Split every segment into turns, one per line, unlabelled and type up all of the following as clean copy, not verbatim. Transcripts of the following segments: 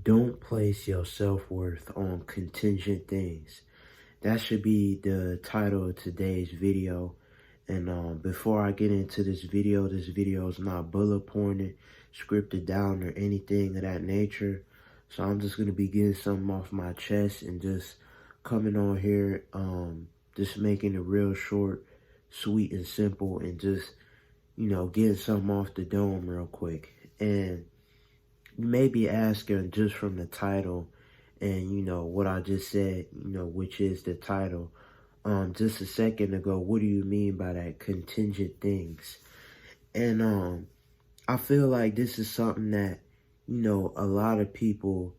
Don't place your self-worth on contingent things. That should be the title of today's video. And before I get into this video is not bullet pointed, scripted down, or anything of that nature. So I'm just going to be getting something off my chest and just coming on here, just making it real short, sweet, and simple, and just, getting something off the dome real quick. And you may be asking, just from the title and, what I just said, which is the title, just a second ago, what do you mean by that, contingent things? And I feel like this is something that, a lot of people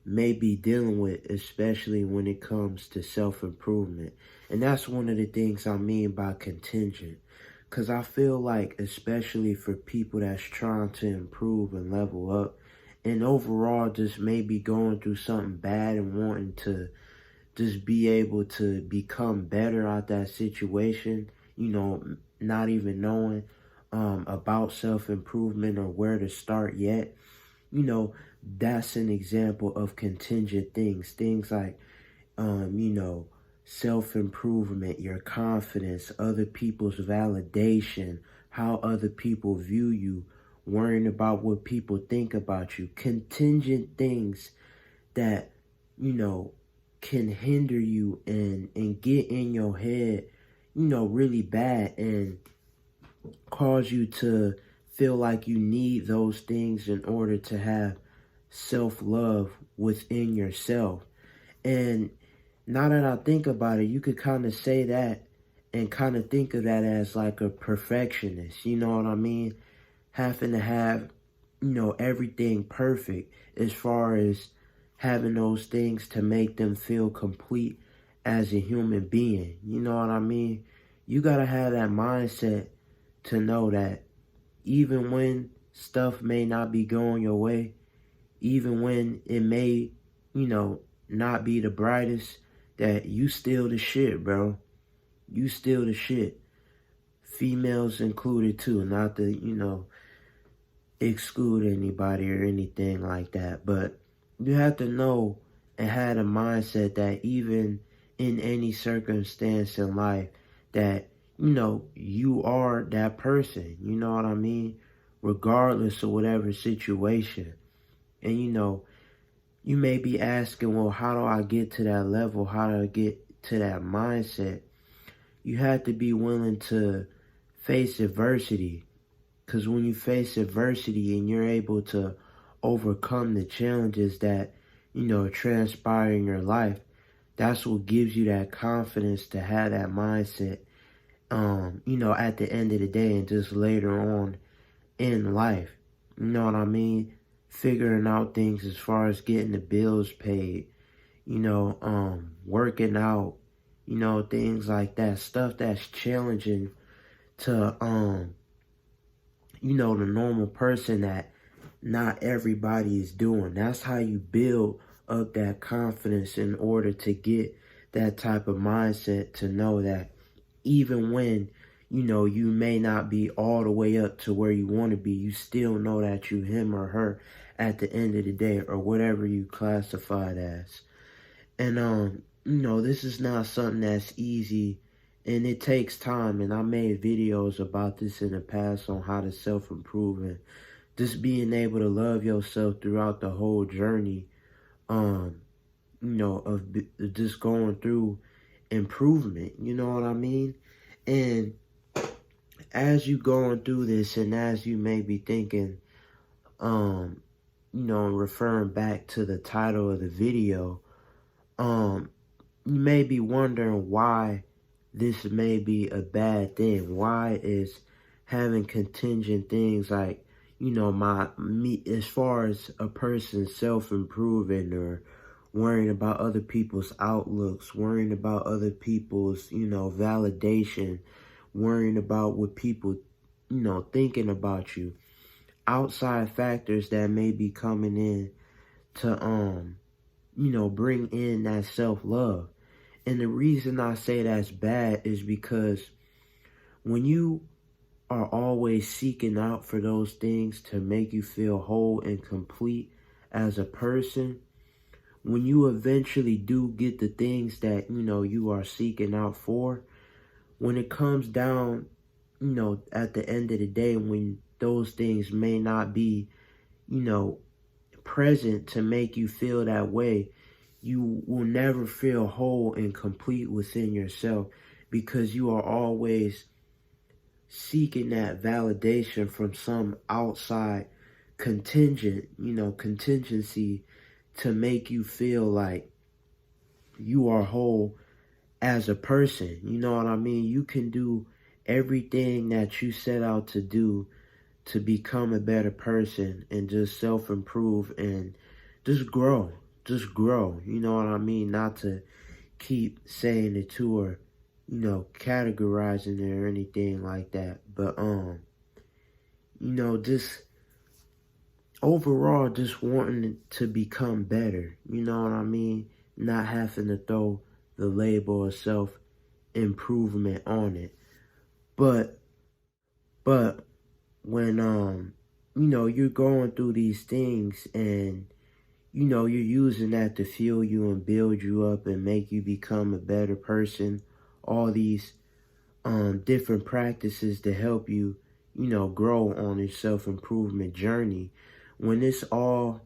may be dealing with, especially when it comes to self-improvement. And that's one of the things I mean by contingent. Because I feel like, especially for people that's trying to improve and level up, and overall just maybe going through something bad and wanting to just be able to become better at that situation, not even knowing about self-improvement or where to start yet, that's an example of contingent things. Things like, self-improvement, your confidence, other people's validation, how other people view you, worrying about what people think about you. Contingent things that, can hinder you and get in your head, really bad, and cause you to feel like you need those things in order to have self-love within yourself. And now that I think about it, you could kind of say that and kind of think of that as like a perfectionist, you know what I mean? Having to have, everything perfect as far as having those things to make them feel complete as a human being, you know what I mean? You gotta have that mindset to know that even when stuff may not be going your way, even when it may, not be the brightest, that you still the shit, bro. You still the shit. Females included too, not to, exclude anybody or anything like that. But you have to know and have a mindset that even in any circumstance in life that, you are that person. You know what I mean? Regardless of whatever situation. And, you may be asking, well, how do I get to that level? How do I get to that mindset? You have to be willing to face adversity. Because when you face adversity and you're able to overcome the challenges that, transpire in your life, that's what gives you that confidence to have that mindset, at the end of the day and just later on in life. You know what I mean? Figuring out things as far as getting the bills paid, working out, things like that. Stuff that's challenging to, the normal person that not everybody is doing. That's how you build up that confidence in order to get that type of mindset to know that even when, you may not be all the way up to where you want to be, you still know that you him or her at the end of the day, or whatever you classify it as. And, this is not something that's easy, and it takes time. And I made videos about this in the past on how to self-improve and just being able to love yourself throughout the whole journey, of just going through improvement, you know what I mean? And as you going through this, and as you may be thinking, referring back to the title of the video, you may be wondering why this may be a bad thing. Why is having contingent things like, me as far as a person self-improving or worrying about other people's outlooks, worrying about other people's, validation, worrying about what people, thinking about you, outside factors that may be coming in to, bring in that self-love. And the reason I say that's bad is because when you are always seeking out for those things to make you feel whole and complete as a person, when you eventually do get the things that, you are seeking out for, when it comes down, at the end of the day, when those things may not be, you know, present to make you feel that way, you will never feel whole and complete within yourself because you are always seeking that validation from some outside contingency to make you feel like you are whole as a person. You know what I mean? You can do everything that you set out to do to become a better person and just self-improve and just grow. Just grow. You know what I mean? Not to keep saying it to or, categorizing it or anything like that. But, just overall, just wanting to become better. You know what I mean? Not having to throw the label of self-improvement on it. But when, you're going through these things and, you're using that to fuel you and build you up and make you become a better person, all these different practices to help you, grow on your self-improvement journey. When it's all,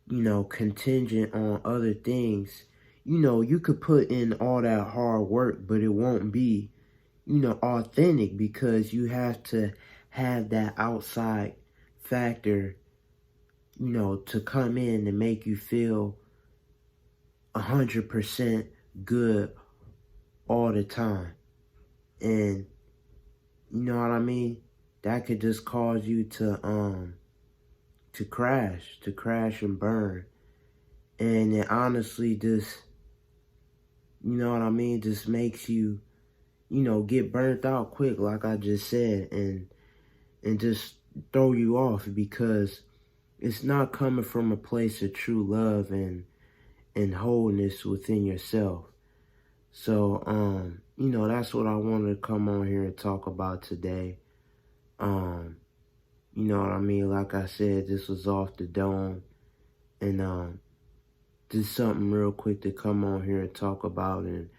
contingent on other things, you could put in all that hard work, but it won't be, authentic because you have to have that outside factor, to come in and make you feel 100% good all the time. And you know what I mean? That could just cause you to crash and burn. And it honestly just, you know what I mean, just makes you, get burnt out quick, like I just said, and just throw you off because it's not coming from a place of true love and wholeness within yourself. So, that's what I wanted to come on here and talk about today. You know what I mean? Like I said, this was off the dome. And just something real quick to come on here and talk about and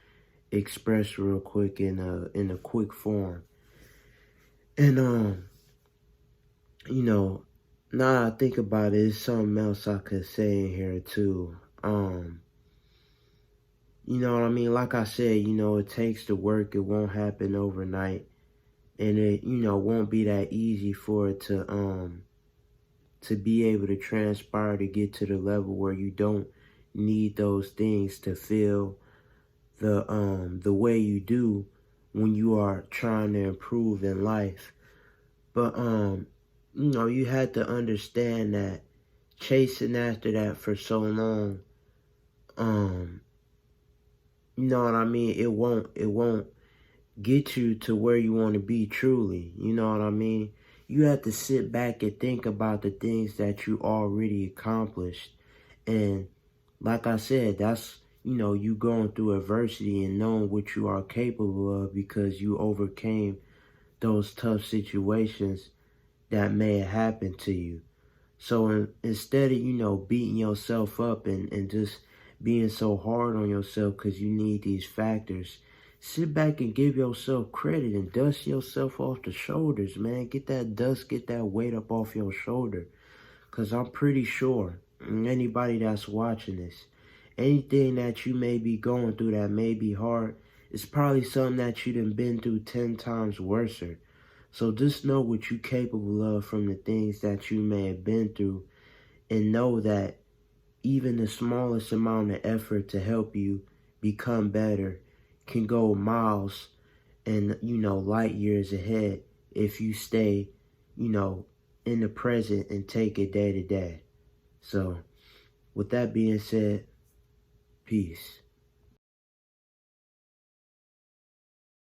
express real quick in a quick form. And now I think about it, there's something else I could say in here too. You know what I mean? Like I said, it takes the work. It won't happen overnight. And it, won't be that easy for it to be able to transpire to get to the level where you don't need those things to feel the way you do when you are trying to improve in life. But you had to understand that chasing after that for so long, you know what I mean? It won't get you to where you want to be truly. You know what I mean? You have to sit back and think about the things that you already accomplished. And like I said, that's, you going through adversity and knowing what you are capable of because you overcame those tough situations that may have happened to you. So instead of, beating yourself up and just being so hard on yourself because you need these factors, sit back and give yourself credit and dust yourself off the shoulders, man. Get that dust, get that weight up off your shoulder. Because I'm pretty sure anybody that's watching this, anything that you may be going through that may be hard, it's probably something that you done been through 10 times worser. So just know what you're capable of from the things that you may have been through, and know that even the smallest amount of effort to help you become better can go miles and, light years ahead if you stay, in the present and take it day to day. So with that being said, peace.